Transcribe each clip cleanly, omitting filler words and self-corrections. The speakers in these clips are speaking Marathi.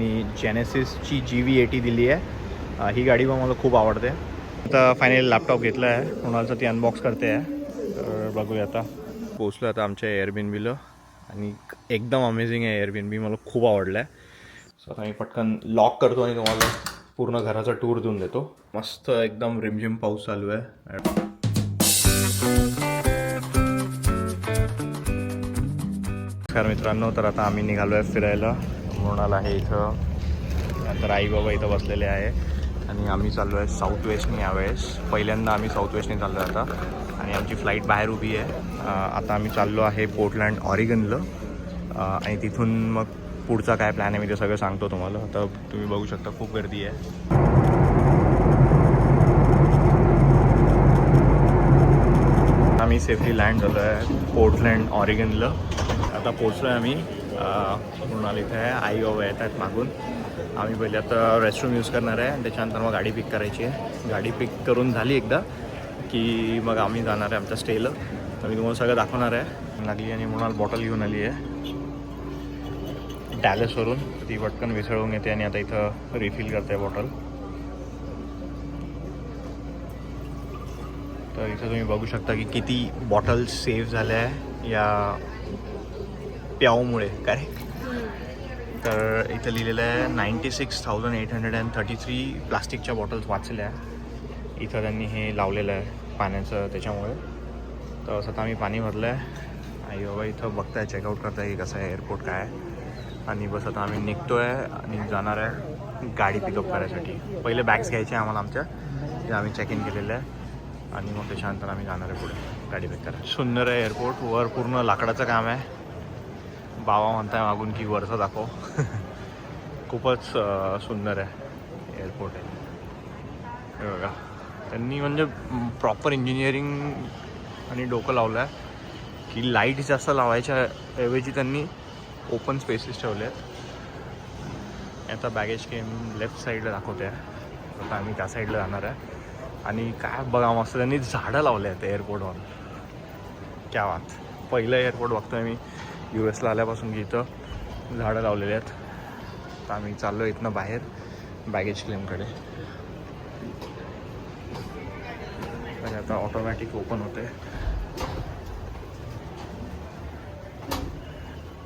मी जेनेसिसची GV80 दिली आहे. ही गाडी पण मला खूप आवडते. आता फायनली लॅपटॉप घेतला आहे, कोणाचं ती अनबॉक्स करते आहे. तर बघूया आता. पोचलो आता आमच्या एअरबीएनबीला आणि एकदम अमेझिंग आहे एअरबीएनबी, मला खूप आवडलं आहे. सो आता मी पटकन लॉक करतो आणि तुम्हाला पूर्ण घराचा टूर देऊन देतो. मस्त एकदम रिमझिम पाऊस चालू आहे. नमस्कार मित्रांनो, तर आता आम्ही निघालो आहे फिरायला. मृणाल आहे इथं, नंतर आई बाबा इथं बसलेले आहे आणि आम्ही चाललो आहे साऊथ वेस्टने यावेळेस. पहिल्यांदा आम्ही साऊथ वेस्टने चाललो आहे आता आणि आमची फ्लाईट बाहेर उभी आहे. आता आम्ही चाललो आहे पोर्टलँड ऑरिगनला आणि तिथून मग पुढचा काय प्लॅन आहे मी ते सगळं सांगतो तुम्हाला. आता तुम्ही बघू शकता खूप गर्दी आहे. आम्ही सेफली लँड झालो आहे पोर्टलँड ऑरिगनला. आता पोचलो आहे आम्ही. मृणाल इथे आहे, आई बाबा येत आहेत मागून. आम्ही पहिले आता रेस्टरूम यूज करणार आहे आणि त्याच्यानंतर मग गाडी पिक करायची आहे. गाडी पिक करून झाली एकदा की मग आम्ही जाणार आहे आमच्या स्टेला. तर मी तुम्हाला सगळं दाखवणार आहे. लागली आणि मृणाल बॉटल घेऊन आली आहे डॅलसवरून. ती पटकन विसळून येते आणि आता इथं रिफिल करते बॉटल. तर इथं तुम्ही बघू शकता की किती बॉटल सेव्ह झाल्या आहे या प्याऊमुळे. काय तर इथं लिहिलेलं आहे 96,833 प्लास्टिकच्या बॉटल्स वाचल्या आहे. इथं त्यांनी हे लावलेलं आहे पाण्याचं त्याच्यामुळे. तर असं आता आम्ही पाणी भरलं आहे. आई बाबा इथं बघताय, चेकआउट करताय की कसं आहे एअरपोर्ट काय आहे. आणि बस आता आम्ही निघतो आहे आणि जाणार आहे गाडी पिकअप करायसाठी. पहिले बॅग्स घ्यायचे आम्हाला आमच्या, जे आम्ही चेक इन केलेलं आहे आणि मग त्याच्यानंतर आम्ही जाणार आहे पुढे गाडी पिक करायला. सुंदर आहे एअरपोर्ट, वर पूर्ण लाकडाचं काम आहे. बाबा म्हणताय मागून की वरचं दाखव. खूपच सुंदर आहे एअरपोर्ट आहे हे बघा. त्यांनी म्हणजे प्रॉपर इंजिनिअरिंग आणि डोकं लावलं आहे की लाईट जास्त लावायच्या ऐवजी त्यांनी ओपन स्पेसेस ठेवले आहेत. आता बॅगेज केम लेफ्ट साईडला दाखवते आहे. आता आम्ही त्या साईडला जाणार आहे. आणि काय बघा मस्त त्यांनी झाडं लावले आहेत एअरपोर्टवर. क्या बात. पहिलं एअरपोर्ट बघतोय मी US ला आल्यापासून की इथं झाडं लावलेली आहेत. तर आम्ही चाललो इथनं बाहेर बॅगेज क्लेमकडे. आणि आता ऑटोमॅटिक ओपन होते.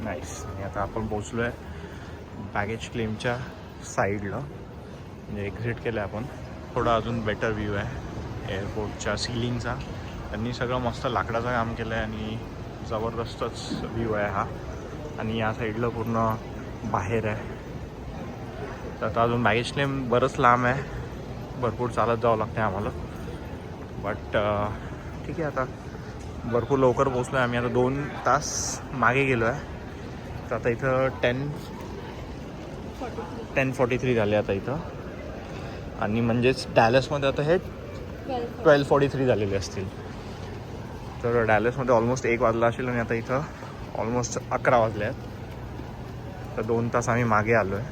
नाईस. आणि आता आपण पोचलो आहे बॅगेज क्लेमच्या साईडला, म्हणजे एक्झिट केलं आहे आपण. थोडा अजून बेटर व्ह्यू आहे एअरपोर्टच्या सीलिंगचा. त्यांनी सगळं मस्त लाकडाचं काम केलं आहे आणि जबरदस्तच व्ह्यू आहे हा. आणि या साईडला पूर्ण बाहेर आहे. तर आता अजून बॅगेज क्लेम बरंच लांब आहे, भरपूर चालत जावं लागतं आहे आम्हाला. बट ठीक आहे, आता भरपूर लवकर पोचलो आहे आम्ही. आता 2 तास मागे गेलो आहे. तर आता इथं 10:43 झाले आता इथं. आणि म्हणजेच डॅलसमध्ये आता हे 12:43 झालेले असतील. तर डॅलसमध्ये ऑलमोस्ट 1 वाजला असेल आणि आता इथं ऑलमोस्ट 11 वाजले आहेत. तर 2 तास आम्ही मागे आलो आहे.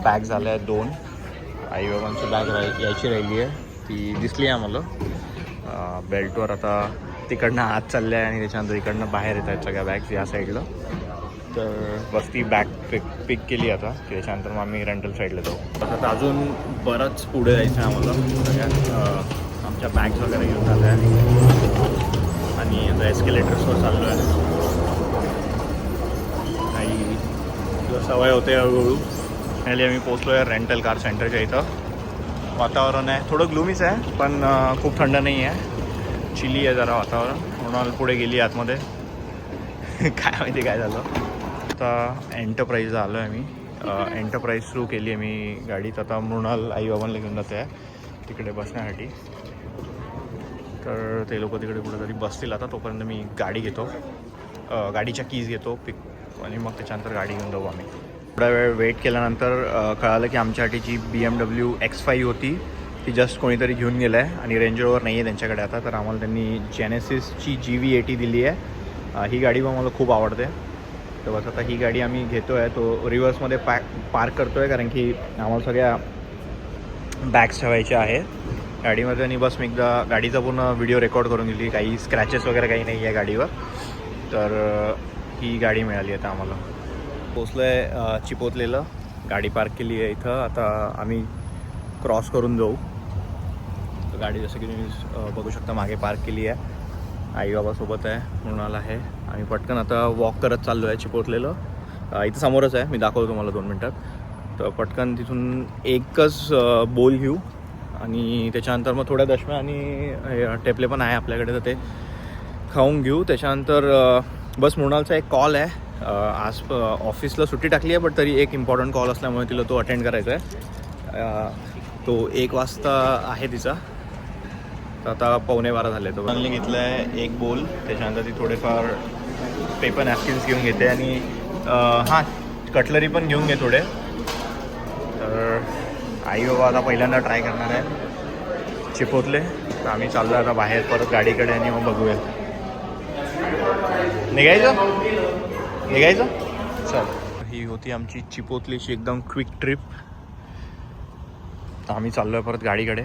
बॅग झाल्या आहेत 2. आईबाबांची बॅग यायची राहिली आहे, ती दिसली आहे आम्हाला. बेल्टवर आता तिकडनं आत चाललं आहे आणि त्याच्यानंतर इकडनं बाहेर येत आहेत सगळ्या बॅग्स या साईडला. तर बस ती बॅग पिक केली आता, त्याच्यानंतर मग आम्ही रेंटल साईडला जाऊ. आता अजून बरंच पुढे जायचं आहे आम्हाला. सगळ्या आमच्या बॅग्स वगैरे घेऊन झाल्या आहे आणि आता एस्केलेटर्सवर चाललो आहे. काही सवय होते हळूहळू. फायनली आम्ही पोचलो आहे रेंटल कार सेंटरच्या इथं. वातावरण आहे थोडं ग्लुमीच आहे, पण खूप थंड नाही आहे, चिली आहे जरा वातावरण. म्हणून पुढे गेली आतमध्ये. काय माहिती काय झालं. आता एंटरप्राईजला आलो आहे मी. एंटरप्राईज थ्रू केली आहे मी गाडी. आता मृणाल आईबाबांना घेऊन जाते आहे तिकडे बसण्यासाठी. तर ते लोक तिकडे कुठेतरी बसतील आता. तोपर्यंत मी गाडी घेतो, गाडीच्या कीज घेतो पिक, आणि मग त्याच्यानंतर गाडी घेऊन जाऊ आम्ही. थोडा वेळ वेट केल्यानंतर कळालं की आमच्यासाठी जी BMW X5 होती ती जस्ट कोणीतरी घेऊन गेलं आहे आणि रेंज रोवर नाही आहे त्यांच्याकडे आता. तर आम्हाला त्यांनी जेनेसिसची GV80 दिली आहे. ही गाडी पण मला खूप आवडते. तर बस आता ही गाडी आम्ही घेतो आहे. तो रिव्हर्समध्ये पार्क करतो आहे कारण की आम्हाला सगळ्या बॅग्स ठेवायच्या आहेत गाडीमध्ये. आणि बस मी एकदा गाडीचा पूर्ण व्हिडिओ रेकॉर्ड करून दिली. काही स्क्रॅचेस वगैरे काही नाही आहे गाडीवर. तर ही गाडी मिळाली आता आम्हाला. पोचलो आहे चिपोतलेलं. गाडी पार्क केली आहे इथं. आता आम्ही क्रॉस करून जाऊ. तर गाडी जसं की तुम्ही बघू शकता मागे पार्क केली आहे. आई बाबासोबत आहे, मृणाल आहे. आम्ही पटकन आता वॉक करत चाललो आहे चिपोतलेलं. इथं समोरच आहे, मी दाखवतो तुम्हाला 2 मिनटात. तर पटकन तिथून एकच बोल घेऊ आणि त्याच्यानंतर मग थोड्या दशम्या आणि टेपले पण आहे आपल्याकडे, तर ते खाऊन घेऊ. त्याच्यानंतर बस मृणालचा एक कॉल आहे. आज ऑफिसला सुट्टी टाकली आहे, बट तरी एक इम्पॉर्टंट कॉल असल्यामुळे तिला तो अटेंड करायचा आहे. तो 1 वाजता आहे तिचा. तर आता 11:15 झाले. तो चांगली घेतलं आहे एक बोल. त्याच्यानंतर ती थोडेफार पेपर नॅपकिन्स घेऊन घेते आणि हां कटलरी पण घेऊन घे थोडे. तर आई बाबा आता पहिल्यांदा ट्राय करणार आहे चिपोतले. तर आम्ही चाललो आता बाहेर परत गाडीकडे आणि मग बघूया. निघायचं चल. ही होती आमची चिपोतलीची एकदम क्विक ट्रिप. तर आम्ही चाललो आहे परत गाडीकडे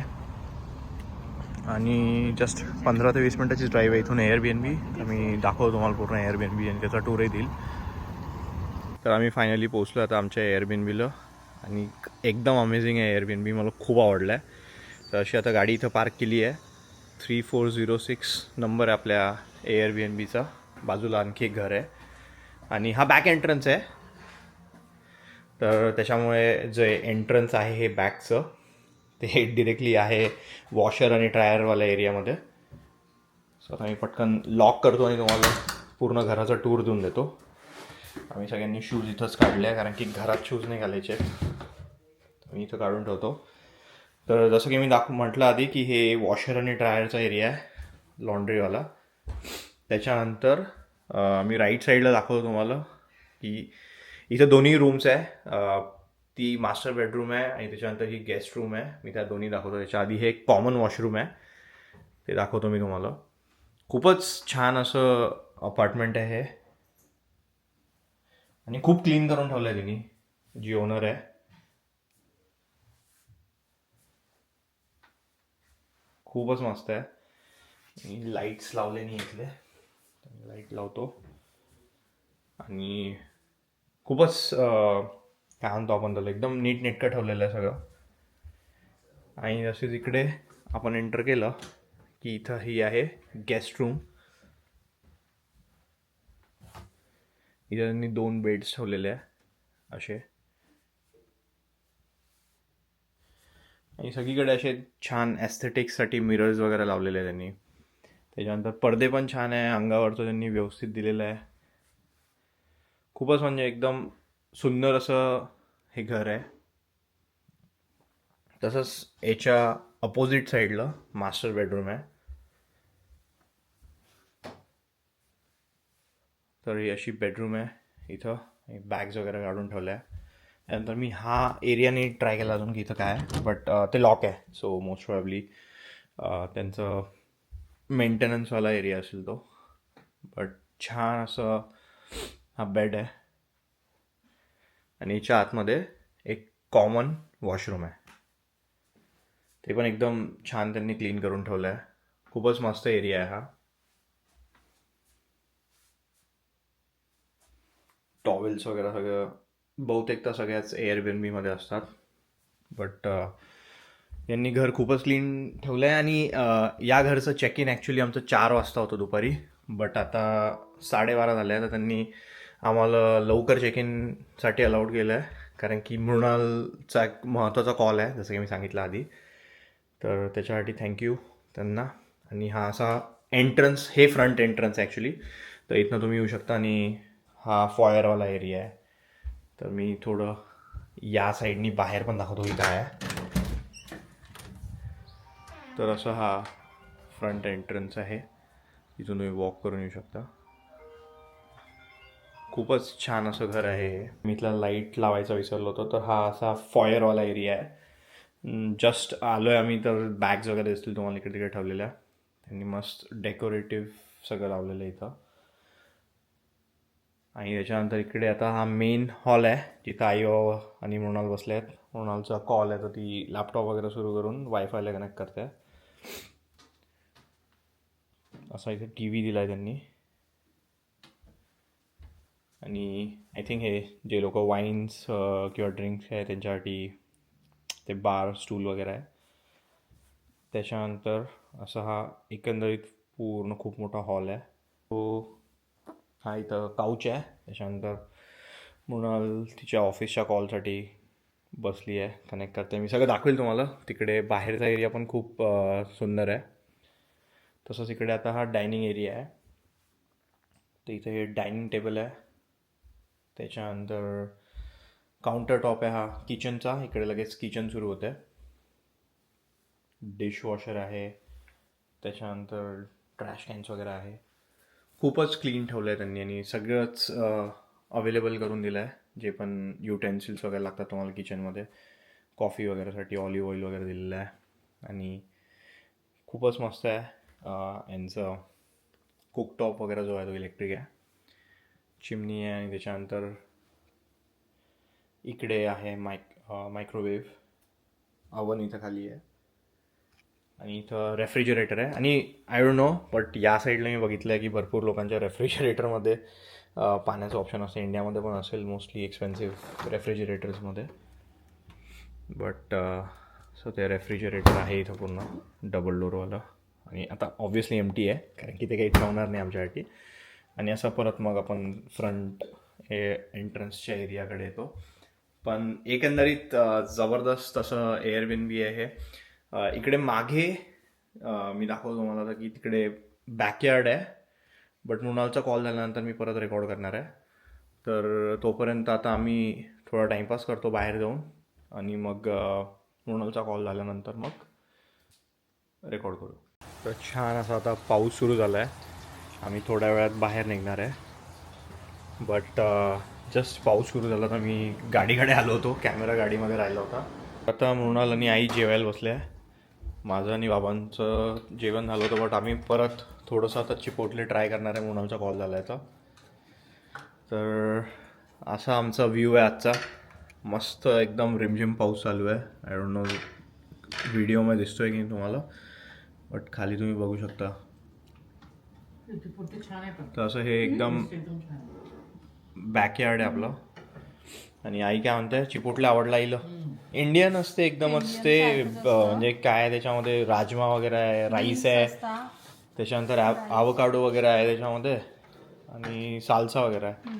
आणि जस्ट 15 ते 20 मिनटाची ड्राईव्ह आहे इथून Airbnb. तर मी दाखवतो तुम्हाला पूर्ण Airbnb आणि त्याचा टूरही देईल. तर आम्ही फायनली पोचलो आता आमच्या Airbnbला आणि एकदम अमेझिंग आहे Airbnb. मला खूप आवडलं आहे. तर अशी आता गाडी इथं पार्क केली आहे. 3406 नंबर आहे आपल्या Airbnbचा. बाजूला आणखी एक घर आहे आणि हा बॅक एंट्रन्स आहे. तर त्याच्यामुळे जे एंट्रन्स आहे हे बॅकचं, ते डिरेक्टली आहे वॉशर आणि ड्रायरवाल्या एरियामध्ये. सो आता मी पटकन लॉक करतो आणि तुम्हाला पूर्ण घराचा टूर देऊन देतो. आम्ही सगळ्यांनी शूज इथंच काढले आहे कारण की घरात शूज नाही घालायचे. मी इथं काढून ठेवतो. तर जसं की मी म्हटलं आधी की हे वॉशर आणि ड्रायरचा एरिया आहे लॉन्ड्रीवाला. त्याच्यानंतर मी राईट साईडला दाखवतो तुम्हाला की इथं दोन्ही रूम्स आहे. ती मास्टर बेडरूम आहे आणि त्याच्यानंतर ही गेस्ट रूम आहे. मी त्या दोन्ही दाखवतो. त्याच्या आधी हे एक कॉमन वॉशरूम आहे, ते दाखवतो मी तुम्हाला. खूपच छान असं अपार्टमेंट आहे हे आणि खूप क्लीन करून ठेवलं आहे तिने, जी ओनर आहे. खूपच मस्त आहे. मी लाईट्स लावले नाही इथले, लाईट लावतो. आणि खूपच काय म्हणतो आपण त्याला, एकदम नीट नेटकं ठेवलेलं आहे सगळं. आणि जसेच इकडे आपण एंटर केलं की इथं ही आहे गेस्ट रूम. इथं त्यांनी 2 बेड्स ठेवलेले आहे असे आणि सगळीकडे असे छान ॲस्थेटिक्ससाठी मिरर्स वगैरे लावलेले आहे त्यांनी. त्याच्यानंतर पडदे पण छान आहे, अंगावरचं त्यांनी व्यवस्थित दिलेलं आहे. खूपच म्हणजे एकदम सुंदर असं हे घर आहे. तसंच याच्या अपोजिट साईडला मास्टर बेडरूम आहे. तर ही अशी बेडरूम आहे. इथं बॅग्स वगैरे काढून ठेवल्या आहे. त्यानंतर मी हा एरिया नाही ट्राय केला अजून की इथं काय आहे, बट ते लॉक आहे. सो मोस्ट प्रॉब्ली त्यांचं मेंटेनन्सवाला एरिया असेल तो. बट छान असं हा बेड आहे आणि याच्या आतमध्ये एक कॉमन वॉशरूम आहे. ते पण एकदम छान त्यांनी क्लीन करून ठेवलं आहे. खूपच मस्त एरिया आहे हा. टॉवेल्स वगैरे सगळं बहुतेक तर सगळ्याच Airbnbमध्ये असतात. बट यांनी घर खूपच क्लीन ठेवलं आहे. आणि या घरचं चेक इन ॲक्च्युली आमचं 4 वाजता होतं दुपारी, बट आता 12:30 झाले आहे. तर त्यांनी आम्हाला लवकर चेक इनसाठी अलाउड केलं आहे कारण की मृणालचा एक महत्त्वाचा कॉल आहे, जसं की मी सांगितलं आधी. तर त्याच्यासाठी थँक्यू त्यांना. आणि हा असा एंट्रन्स, हे फ्रंट एंट्रन्स ॲक्च्युली. तर इथनं तुम्ही येऊ शकता आणि हा फॉयरवाला एरिया आहे. तर मी थोडं या साईडनी बाहेर पण दाखवतो की काय आहे. तर असं हा फ्रंट एंट्रन्स आहे, इथून तुम्ही वॉक करून येऊ शकता. खूपच छान असं घर आहे. मी इथला लाईट लावायचा विसरलो होतो. तर हा असा फॉयरवाला एरिया आहे. जस्ट आलो आहे आम्ही, तर बॅग्स वगैरे दिसतील तुम्हाला इकडे तिकडे ठेवलेल्या. त्यांनी मस्त डेकोरेटिव्ह सगळं लावलेलं आहे इथं. आणि त्याच्यानंतर इकडे आता हा मेन हॉल आहे, जिथं आई बाबा आणि मृणाल बसले आहेत. मृणालचा कॉल आहे, तर ती लॅपटॉप वगैरे सुरू करून वायफायला कनेक्ट करते. असा इथे TV दिला आहे त्यांनी. आणि आय थिंक हे जे लोक वाईन्स किंवा ड्रिंक्स आहे त्यांच्यासाठी ते बार स्टूल वगैरे आहे. त्याच्यानंतर असा हा एकंदरीत पूर्ण खूप मोठा हॉल आहे. तो हा इथं काउच आहे. त्याच्यानंतर मृणाल तिच्या ऑफिसच्या कॉलसाठी बसली आहे, कनेक्ट करते. मी सगळं दाखवेल तुम्हाला. तिकडे बाहेरचा एरिया पण खूप सुंदर आहे. तसंच इकडे आता हा डायनिंग एरिया आहे. तर इथे हे डायनिंग टेबल आहे. त्याच्यानंतर काउंटर टॉप आहे हा किचनचा. इकडे लगेच किचन सुरू होतं आहे. डिशवॉशर आहे. त्याच्यानंतर ट्रॅश कॅन्स वगैरे आहे. खूपच क्लीन ठेवलं आहे त्यांनी आणि सगळंच अवेलेबल करून दिलं आहे. जे पण युटेन्सिल्स वगैरे लागतात तुम्हाला किचनमध्ये, कॉफी वगैरेसाठी ऑलिव्ह ऑइल वगैरे दिलेलं आहे. आणि खूपच मस्त आहे. यांचं कुकटॉप वगैरे जो आहे तो इलेक्ट्रिक आहे. चिमणी आहे आणि त्याच्यानंतर इकडे आहे मायक्रोवेव्ह अवन इथं खाली आहे. आणि इथं रेफ्रिजरेटर आहे. आणि आय डोंट नो बट या साईडला मी बघितलं आहे की भरपूर लोकांच्या रेफ्रिजरेटरमध्ये पाण्याचं ऑप्शन असतं. इंडियामध्ये पण असेल मोस्टली एक्सपेन्सिव्ह रेफ्रिजरेटर्समध्ये. बट सो ते रेफ्रिजरेटर आहे इथं पूर्ण डबल डोअरवालं. आणि आता ऑब्व्हियसली एम्प्टी आहे कारण की ते काही ठेवणार नाही आमच्यासाठी. आणि असं परत मग आपण फ्रंट एंट्रन्सच्या एरियाकडे येतो. पण एकंदरीत जबरदस्त असं एअरबीएनबी आहे हे. इकडे मागे मी दाखवतो तुम्हाला की तिकडे बॅकयार्ड आहे. बट मृणालचा कॉल झाल्यानंतर मी परत रेकॉर्ड करणार आहे. तर तोपर्यंत आता आम्ही थोडा टाईमपास करतो बाहेर जाऊन आणि मग मृणालचा कॉल झाल्यानंतर मग रेकॉर्ड करू. तर छान असा आता पाऊस सुरू झाला आहे. आम्ही थोड्या वेळात बाहेर निघणार आहे. बट जस्ट पाऊस सुरू झाला तर मी गाडीकडे आलो होतो. कॅमेरा गाडीमध्ये राहिला होता. आता मृणाल आणि आई जेवायला बसले आहे. माझं आणि बाबांचं जेवण झालं होतं. बट आम्ही परत थोडंसं आता चिपोटले ट्राय करणार आहे. मृणालचा कॉल झाला आहे तर असा आमचा व्ह्यू आहे आजचा. मस्त एकदम रिमझिम पाऊस चालू आहे. आय डोंट नो व्हिडिओमध्ये दिसतोय की तुम्हाला, बट खाली तुम्ही बघू शकता. तर असं हे एकदम बॅकयार्ड आहे आपलं. आणि आई काय म्हणते, चिपोटले आवडला आईला? इंडियन असते एकदमच ते. म्हणजे काय त्याच्यामध्ये राजमा वगैरे आहे, राईस आहे, त्याच्यानंतर आवोकाडो वगैरे आहे त्याच्यामध्ये आणि साल्सा वगैरे आहे.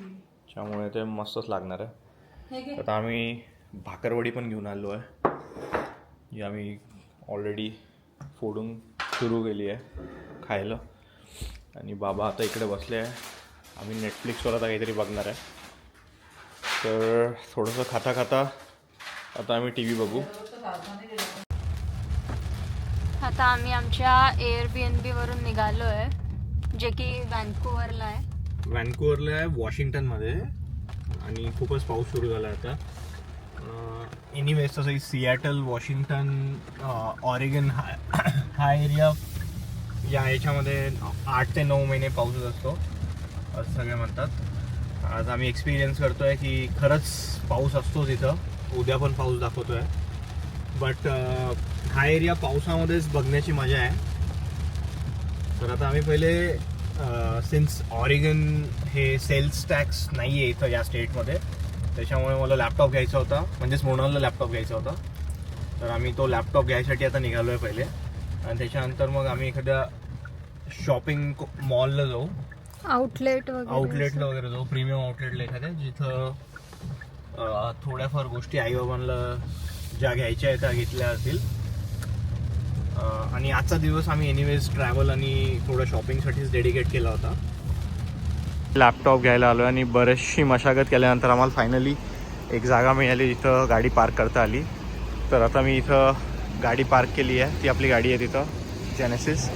त्यामुळे ते मस्तच लागणार आहे. आता आम्ही भाकरवडी पण घेऊन आलो आहे, जी आम्ही ऑलरेडी फोडून सुरू केली आहे खायला. आणि बाबा आता इकडे बसले आहे. आम्ही नेटफ्लिक्सवर आता काहीतरी बघणार आहे. तर थोडंसं खाता खाता आता आम्ही टी व्ही बघू. आता आम्ही आमच्या एअरबीएनबीवरून निघालो आहे, जे की व्हॅन्कुव्हरला आहे. व्हॅन्कुव्हरला आहे, वॉशिंग्टनमध्ये. आणि खूपच पाऊस सुरू झाला आहे आता. एनिवेज तसं सिॲटल, वॉशिंग्टन, ऑरेगन हा एरिया, या याच्यामध्ये 8 ते 9 महिने पाऊसच असतो असं सगळे म्हणतात. आज आम्ही एक्सपिरियन्स करतो आहे की खरंच पाऊस असतोच इथं. उद्या पण पाऊस दाखवतो आहे. बट हा एरिया पावसामध्येच बघण्याची मजा आहे. तर आता आम्ही पहिले सिन्स ऑरेगन हे सेल्स टॅक्स नाही आहे इथं या स्टेटमध्ये, त्याच्यामुळे मला लॅपटॉप घ्यायचा होता, म्हणजेच मृणालला लॅपटॉप घ्यायचा होता. तर आम्ही तो लॅपटॉप घ्यायसाठी आता निघालो आहे पहिले. आणि त्याच्यानंतर मग आम्ही एखाद्या शॉपिंग मॉलला जाऊ, आउटलेटला वगैरे जाऊ, प्रीमियम आउटलेटला एखाद्या, जिथं थोड्याफार गोष्टी आईबाबांना ज्या घ्यायच्या आहेत त्या घेतल्या असतील. आणि आजचा दिवस आम्ही एनिवेज ट्रॅव्हल आणि थोडं शॉपिंगसाठीच डेडिकेट केला होता. लॅपटॉप घ्यायला आलो आणि बरीचशी मशागत केल्यानंतर आम्हाला फायनली एक जागा मिळाली जिथं गाडी पार्क करता आली. तर आता मी इथं गाडी पार्क केली आहे. ती आपली गाडी आहे तिथं, जेनेसिस.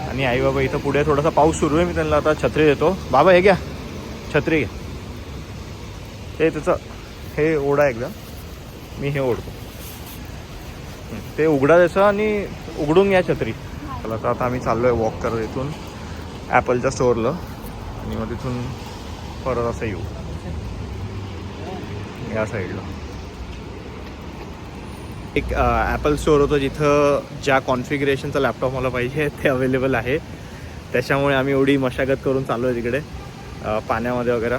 आणि आई बाबा इथं पुढे थोडासा पाऊस सुरू आहे. मी त्यांना आता छत्री देतो. बाबा हे घ्या, छत्री घ्या. हे त्याचं हे ओढा एकदम, मी हे ओढतो, ते उघडा द्यायचं आणि उघडून घ्या छत्री. चला तर आता आम्ही चाललो आहे वॉक करत इथून ॲपलच्या स्टोअरला. आणि मग तिथून परत असं येऊ या साईडला. एक ॲपल स्टोअर होतं जिथं ज्या कॉन्फिगरेशनचा लॅपटॉप मला पाहिजे ते अवेलेबल आहे. त्याच्यामुळे आम्ही एवढी मशागत करून चाललो आहे तिकडे पाण्यामध्ये वगैरे.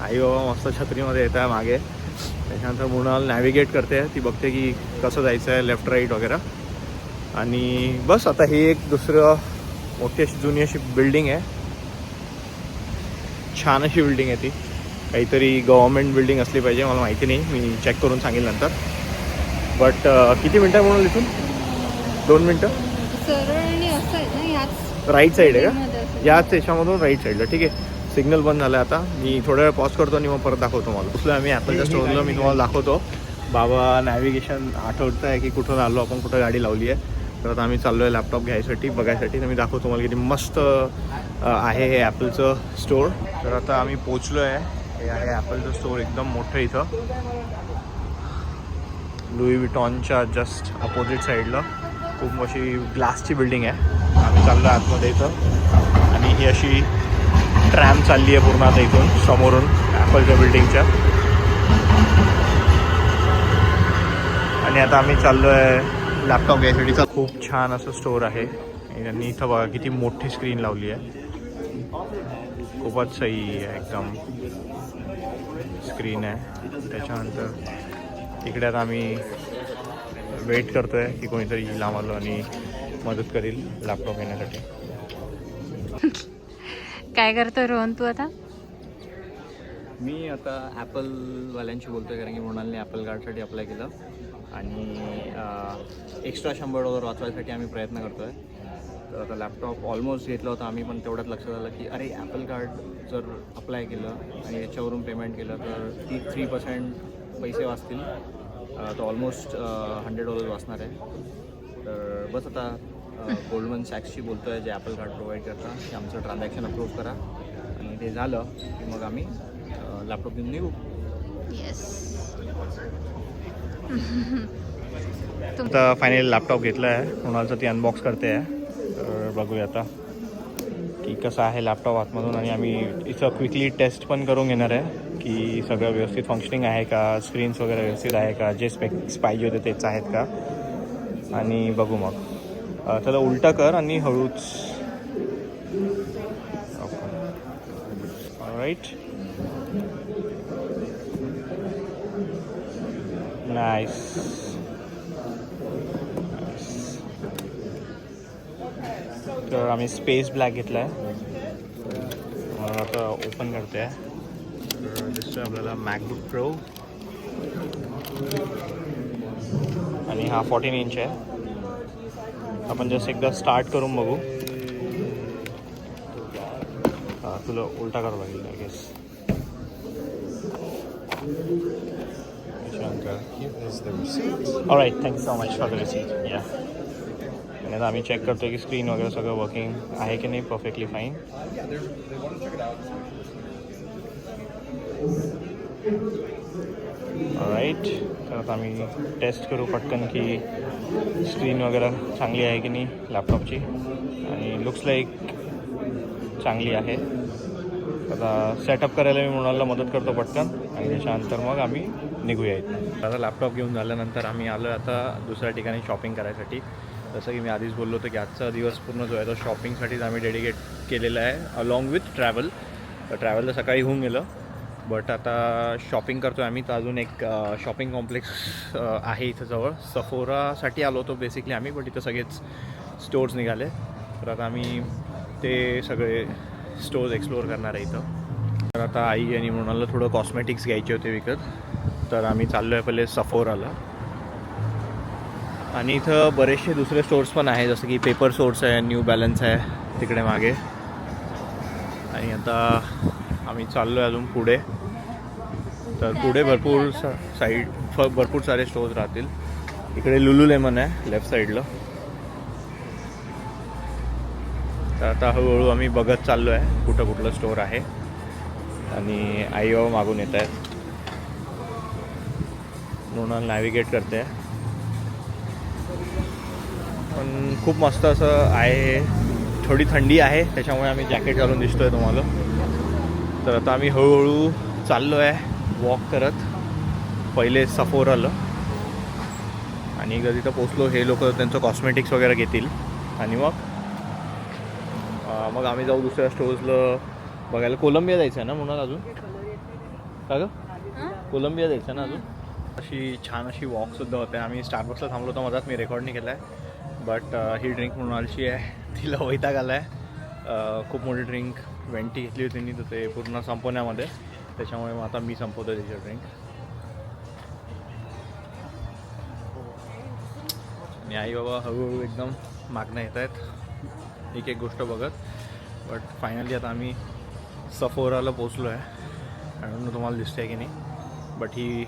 आई बाबा मस्त छत्रीमध्ये येत आहे मागे. त्याच्यानंतर मृणाल नॅव्हिगेट करते, ती बघते की कसं जायचं आहे, लेफ्ट राईट वगैरे. आणि बस आता ही एक दुसरं मोठी अशी जुनी अशी बिल्डिंग आहे, छान अशी बिल्डिंग आहे ती. काहीतरी गव्हर्मेंट बिल्डिंग असली पाहिजे, मला माहिती नाही, मी चेक करून सांगेल नंतर. बट किती मिनटं म्हणून इथून? 2 मिनटं. सरळ आणि असं आहे ना, ह्याच राईट साईड आहे का? मध्ये याच याच्यामधून राईट साईडला. ठीक आहे, सिग्नल बंद झालं आता. मी थोड्या वेळ पॉज करतो आणि मग परत दाखवतो. मला दुसरं आम्ही ॲपलच्या स्टोअरला मी तुम्हाला दाखवतो. बाबा नॅव्हिगेशन आठवतं आहे की कुठून आलो आपण, कुठं गाडी लावली आहे. तर आता आम्ही चाललो आहे लॅपटॉप घ्यायसाठी, बघायसाठी. तर मी दाखवतो मला किती मस्त आहे हे ॲपलचं स्टोअर. तर आता आम्ही पोचलो आहे. हे आहे ॲपलचं स्टोअर, एकदम मोठं इथं, लुई विटॉनच्या जस्ट अपोजिट साईडला. खूप अशी ग्लासची बिल्डिंग आहे. आम्ही चाललो आहे आतमध्ये इथं. आणि ही अशी ट्रॅम चालली आहे पूर्ण आता इथून समोरून ॲपलच्या बिल्डिंगच्या. आणि आता आम्ही चाललो आहे लॅपटॉप घ्यायसाठीचा. खूप छान असं स्टोअर आहे. यांनी इथं बघा किती मोठी स्क्रीन लावली आहे, खूपच सही आहे एकदम स्क्रीन आहे. त्याच्यानंतर इकडे आता आम्ही वेट करतो आहे की कोणीतरी येईल आम्हाला आणि मदत करेल लॅपटॉप घेण्यासाठी. काय करतोय रोहन तू आता? मी आता ॲपलवाल्यांशी बोलतो आहे, कारण की मृणालने ॲपल कार्डसाठी अप्लाय केलं आणि एक्स्ट्रा $100 वाचवायसाठी आम्ही प्रयत्न करतो आहे. तर आता लॅपटॉप ऑलमोस्ट घेतला होता आम्ही, पण तेवढ्यात लक्षात आलं की अरे ॲपल कार्ड जर अप्लाय केलं आणि याच्यावरून पेमेंट केलं तर 3% पैसे वाचतील. तर ऑलमोस्ट $100 वाचणार आहे. तर बस आता गोल्डमन सॅक्सशी बोलतो आहे, जे ॲपल कार्ड प्रोव्हाइड करतात, की आमचं ट्रान्झॅक्शन अप्रूव्ह करा. आणि ते झालं की मग आम्ही लॅपटॉप घेऊन निघू. येस. आता फायनली लॅपटॉप घेतला आहे. कोणाचं ती अनबॉक्स करते आहे. तर बघूया आता की कसं आहे लॅपटॉप आतमधून. आणि आम्ही इथं क्विकली टेस्ट पण करून घेणार आहे की सगळं व्यवस्थित फंक्शनिंग आहे का, स्क्रीन्स वगैरे व्यवस्थित आहे का, जे स्पेक्स पाहिजे होते तेच आहेत का. आणि बघू मग. त्याला उलटा कर आणि हळूच. Right, nice. तर आम्ही स्पेस ब्लॅक घेतला आहे. आता ओपन करते आहे. तर दिसतोय आपल्याला मॅकबुक प्रो आणि हा 14 इंच आहे. आपण जस्ट एकदा स्टार्ट करून बघू. हां, तुला उलटा करावं लागेल I guess. Alright, thank you so much for the receipt. Yeah, आणि आता आम्ही चेक करतो की स्क्रीन वगैरे सगळं वर्किंग आहे की नाही. Perfectly fine. राईट. तर आता आम्ही टेस्ट करू पटकन की स्क्रीन वगैरे चांगली आहे की नाही लॅपटॉपची. आणि लुक्स लाईक चांगली आहे. आता सेटअप करायला मी मृणालला मदत करतो पटकन, आणि त्याच्यानंतर मग आम्ही निघूया इथं. आता लॅपटॉप घेऊन झाल्यानंतर आम्ही आलो आता दुसऱ्या ठिकाणी शॉपिंग करायसाठी. जसं की मी आधीच बोललो होतो की आजचा दिवस पूर्ण जो आहे तो शॉपिंगसाठीच आम्ही डेडिकेट केलेला आहे, अलॉंग विथ ट्रॅव्हल. तर ट्रॅव्हल तर सकाळी होऊन गेलं, बट आता शॉपिंग करतो आहे आम्ही. तर अजून एक शॉपिंग कॉम्प्लेक्स आहे इथं जवळ. सफोरासाठी आलो होतो बेसिकली आम्ही, बट इथं सगळेच स्टोर्स निघाले. तर आता आम्ही ते सगळे स्टोर्स एक्सप्लोअर करणार आहे इथं. तर आता आई आणि मृणालला थोडं कॉस्मेटिक्स घ्यायचे होते विकत. तर आम्ही चाललो आहे पहिले सफोराला. आणि इथं बरेचसे दुसरे स्टोर्स पण आहे, जसं की पेपर सोर्स आहे, न्यू बॅलन्स आहे तिकडे मागे. आणि आता आम्ही चाललो आहे अजून पुढे. तर पुढे भरपूर भरपूर सारे स्टोर्स राहतील. इकडे लुलुलेमन आहे लेफ्ट साईडला. तर आता हळूहळू आम्ही बघत चाललो आहे कुठं कुठलं स्टोअर आहे. आणि आई बाबा मागून येत आहेत. म्हणून नॅव्हिगेट करते आहे. पण खूप मस्त असं आहे. थोडी थंडी आहे त्याच्यामुळे आम्ही जॅकेट घालून दिसतो आहे तुम्हाला. तर आता आम्ही हळूहळू चाललो आहे वॉक करत पहिले सफोराला. आणि एकदा तिथं पोचलो हे लोक त्यांचं कॉस्मेटिक्स वगैरे घेतील आणि मग आम्ही जाऊ दुसऱ्या स्टोर्सला बघायला. कोलंबिया जायचं आहे ना म्हणून अजून. का ग हं? कोलंबिया द्यायचं ना अजून. अशी छान अशी वॉकसुद्धा होते. आम्ही स्टारबक्सला थांबलो होतो मधात, मी रेकॉर्ड नाही केला आहे. बट ही ड्रिंक म्हणून आलची आहे, तिला वैताग आला आहे. खूप मोठी ड्रिंक वेंटी घेतली होती मी, तर ते पूर्ण संपवण्यामध्ये, त्याच्यामुळे मग आता मी संपवतो त्याची ड्रिंक. आणि आई बाबा हळूहळू एकदम मागणं येत आहेत एक एक गोष्ट बघत. बट फायनली आता आम्ही सफोराला पोचलो आहे. आणि तुम्हाला दिसते की नाही, बट ही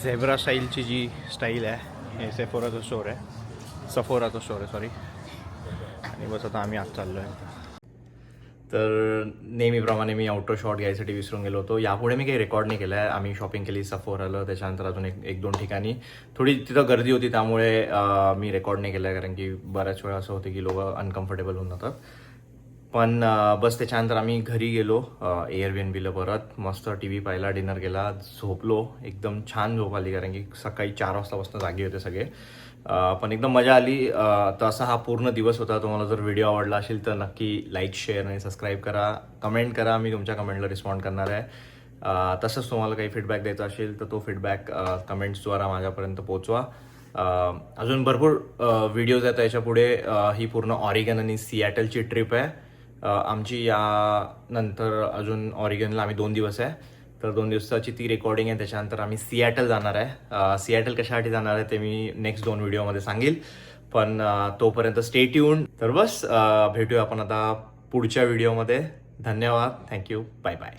झेब्रा स्टाईलची जी स्टाईल आहे, हे सेफोराचं स्टोअर आहे, सफोराचं स्टोअर आहे सॉरी. आणि बस आता आम्ही आज चाललो आहे. तर नेहमीप्रमाणे मी आउटडोर शॉट घ्यायसाठी विसरून गेलो होतो. यापुढे मी काही रेकॉर्ड नाही केलं आहे. आम्ही शॉपिंग केली सफोराला, त्याच्यानंतर अजून एक दोन ठिकाणी थोडी तिथं गर्दी होती, त्यामुळे मी रेकॉर्ड नाही केलं आहे. कारण की बऱ्याच वेळा असं होतं की लोक अनकम्फर्टेबल होऊन जातात. पण बस त्याच्यानंतर आम्ही घरी गेलो एअरबीएनबीला परत. मस्त टी व्ही पाहिला, डिनर केला, झोपलो. एकदम छान झोप आली, कारण की सकाळी 4 वाजतापासून जागी होते सगळे. पण एकदम मजा आली. तर असा हा पूर्ण दिवस होता. तुम्हाला जर व्हिडिओ आवडला असेल तर नक्की लाईक, शेअर आणि सबस्क्राईब करा. कमेंट करा, मी तुमच्या कमेंटला रिस्पॉन्ड करणार आहे. तसंच तुम्हाला काही फीडबॅक द्यायचा असेल तर तो फीडबॅक कमेंट्सद्वारा माझ्यापर्यंत पोहोचवा. अजून भरपूर व्हिडिओज आहेत याच्या पुढे. ही पूर्ण ऑरिगन आणि सिॲटलची ट्रिप आहे आमची. यानंतर अजून ऑरिगनला आम्ही 2 दिवस आहे, तर 2 दिवसाची ती रेकॉर्डिंग आहे. त्याच्यानंतर आम्ही सिॲटल जाणार आहे. सिॲटल कशासाठी जाणार आहे ते मी नेक्स्ट 2 व्हिडिओमध्ये सांगेल. पण तोपर्यंत स्टे ट्यून्ड. तर बस भेटूया आपण आता पुढच्या व्हिडिओमध्ये. धन्यवाद, थँक्यू, बाय बाय.